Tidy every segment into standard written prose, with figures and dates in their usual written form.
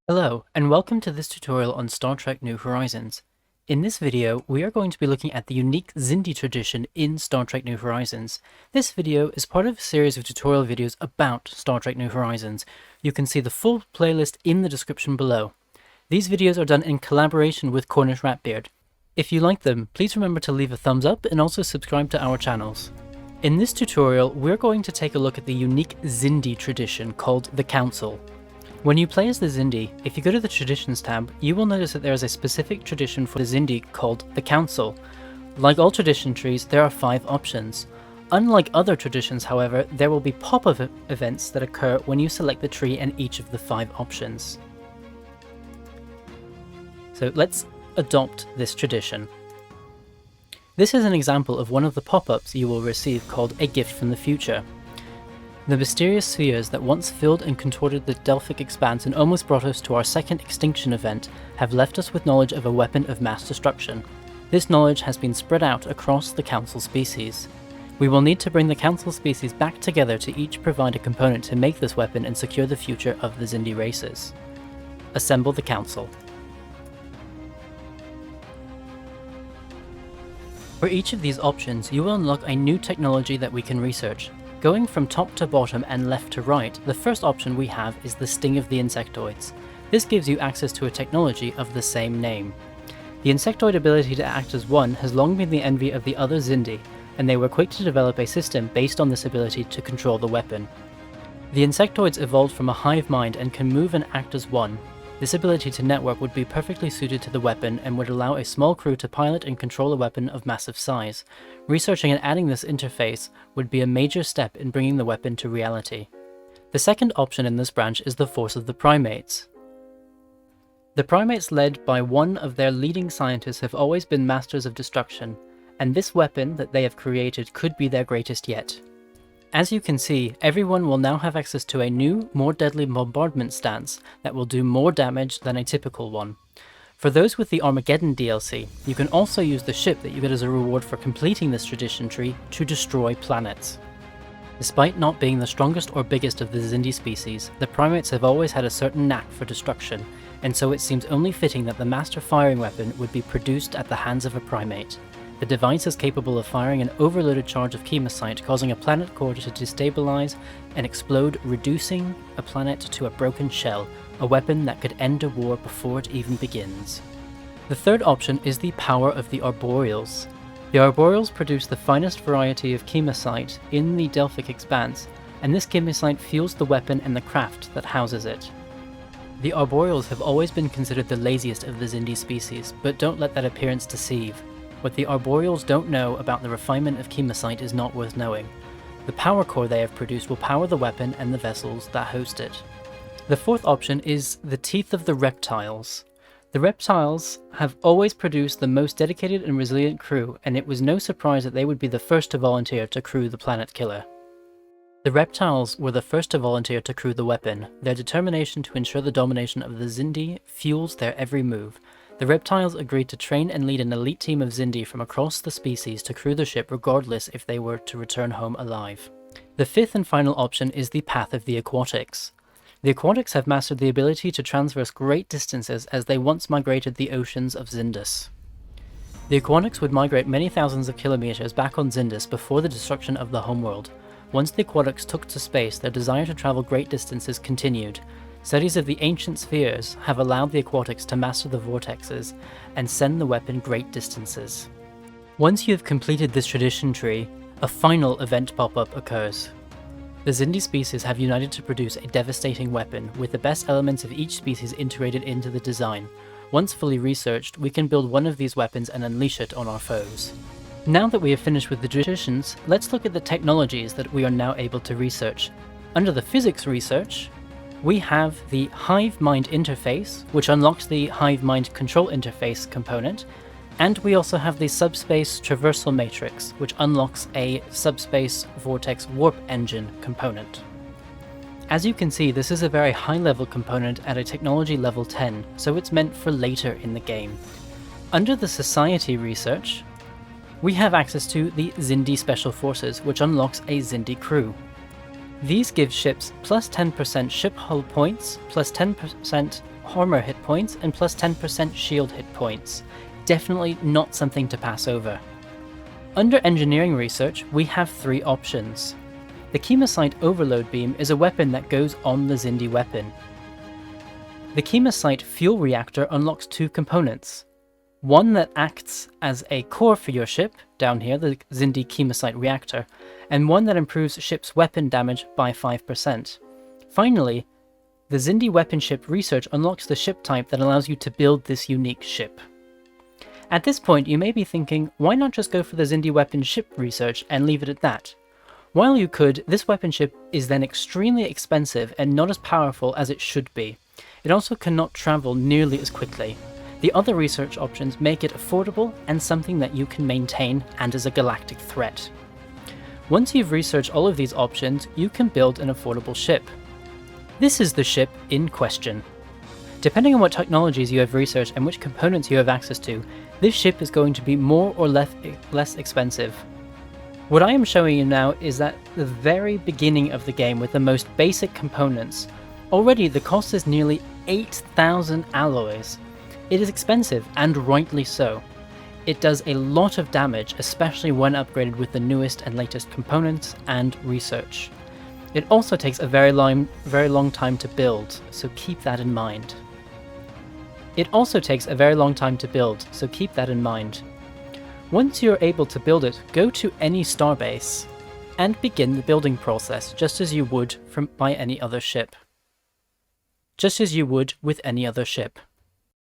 Hello, and welcome to this tutorial on Star Trek New Horizons. In this video, we are going to be looking at the unique Xindi tradition in Star Trek New Horizons. This video is part of a series of tutorial videos about Star Trek New Horizons. You can see the full playlist in the description below. These videos are done in collaboration with Cornish Ratbeard. If you like them, please remember to leave a thumbs up and also subscribe to our channels. In this tutorial, we're going to take a look at the unique Xindi tradition called the Council. When you play as the Xindi, if you go to the Traditions tab, you will notice that there is a specific tradition for the Xindi called the Council. Like all tradition trees, there are 5 options. Unlike other traditions, however, there will be pop-up events that occur when you select the tree and each of the 5 options. So let's adopt this tradition. This is an example of one of the pop-ups you will receive called a gift from the future. The mysterious spheres that once filled and contorted the Delphic expanse and almost brought us to our second extinction event have left us with knowledge of a weapon of mass destruction. This knowledge has been spread out across the Council species. We will need to bring the Council species back together to each provide a component to make this weapon and secure the future of the Xindi races. Assemble the Council. For each of these options, you will unlock a new technology that we can research. Going from top to bottom and left to right, the first option we have is the Sting of the Insectoids. This gives you access to a technology of the same name. The insectoid ability to act as one has long been the envy of the other Xindi, and they were quick to develop a system based on this ability to control the weapon. The insectoids evolved from a hive mind and can move and act as one. This ability to network would be perfectly suited to the weapon and would allow a small crew to pilot and control a weapon of massive size. Researching and adding this interface would be a major step in bringing the weapon to reality. The second option in this branch is the Force of the Primates. The Primates, led by one of their leading scientists, have always been masters of destruction, and this weapon that they have created could be their greatest yet. As you can see, everyone will now have access to a new, more deadly bombardment stance that will do more damage than a typical one. For those with the Armageddon DLC, you can also use the ship that you get as a reward for completing this tradition tree to destroy planets. Despite not being the strongest or biggest of the Xindi species, the Primates have always had a certain knack for destruction, and so it seems only fitting that the master firing weapon would be produced at the hands of a Primate. The device is capable of firing an overloaded charge of chemosite, causing a planet core to destabilize and explode, reducing a planet to a broken shell, a weapon that could end a war before it even begins. The third option is the power of the Arboreals. The Arboreals produce the finest variety of chemosite in the Delphic expanse, and this chemosite fuels the weapon and the craft that houses it. The Arboreals have always been considered the laziest of the Xindi species, but don't let that appearance deceive. What the Arboreals don't know about the refinement of chemosite is not worth knowing. The power core they have produced will power the weapon and the vessels that host it. The fourth option is the Teeth of the Reptiles. The Reptiles have always produced the most dedicated and resilient crew, and it was no surprise that they would be the first to volunteer to crew the Planet Killer. The Reptiles were the first to volunteer to crew the weapon. Their determination to ensure the domination of the Xindi fuels their every move. The Reptiles agreed to train and lead an elite team of Xindi from across the species to crew the ship regardless if they were to return home alive. The fifth and final option is the Path of the Aquatics. The Aquatics have mastered the ability to traverse great distances as they once migrated the oceans of Xindus. The Aquatics would migrate many thousands of kilometers back on Xindus before the destruction of the homeworld. Once the Aquatics took to space, their desire to travel great distances continued. Studies of the ancient spheres have allowed the Aquatics to master the vortexes and send the weapon great distances. Once you have completed this tradition tree, a final event pop-up occurs. The Xindi species have united to produce a devastating weapon, with the best elements of each species integrated into the design. Once fully researched, we can build one of these weapons and unleash it on our foes. Now that we have finished with the traditions, let's look at the technologies that we are now able to research. Under the physics research, we have the Hive Mind interface, which unlocks the Hive Mind control interface component, and we also have the Subspace Traversal Matrix, which unlocks a Subspace Vortex Warp Engine component. As you can see, this is a very high-level component at a technology level 10, so it's meant for later in the game. Under the Society research, we have access to the Xindi Special Forces, which unlocks a Xindi crew. These give ships plus 10% ship hull points, plus 10% armor hit points and plus 10% shield hit points. Definitely not something to pass over. Under engineering research, we have 3 options. The Chemosite Overload Beam is a weapon that goes on the Xindi weapon. The Chemosite Fuel Reactor unlocks 2 components. One that acts as a core for your ship, down here, the Xindi Chemosite Reactor, and one that improves ship's weapon damage by 5%. Finally, the Xindi Weapon Ship Research unlocks the ship type that allows you to build this unique ship. At this point, you may be thinking, why not just go for the Xindi Weapon Ship Research and leave it at that? While you could, this weapon ship is then extremely expensive and not as powerful as it should be. It also cannot travel nearly as quickly. The other research options make it affordable and something that you can maintain and is a galactic threat. Once you've researched all of these options, you can build an affordable ship. This is the ship in question. Depending on what technologies you have researched and which components you have access to, this ship is going to be more or less expensive. What I am showing you now is at the very beginning of the game with the most basic components. Already the cost is nearly 8,000 alloys. It is expensive, and rightly so. It does a lot of damage, especially when upgraded with the newest and latest components and research. It also takes a very long time to build, so keep that in mind. Once you're able to build it, go to any starbase and begin the building process just as you would with any other ship.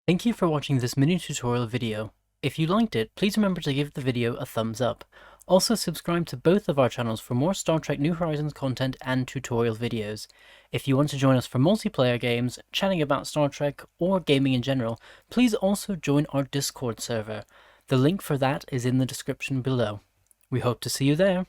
Thank you for watching this mini tutorial video. If you liked it, please remember to give the video a thumbs up. Also subscribe to both of our channels for more Star Trek New Horizons content and tutorial videos. If you want to join us for multiplayer games, chatting about Star Trek, or gaming in general, please also join our Discord server. The link for that is in the description below. We hope to see you there.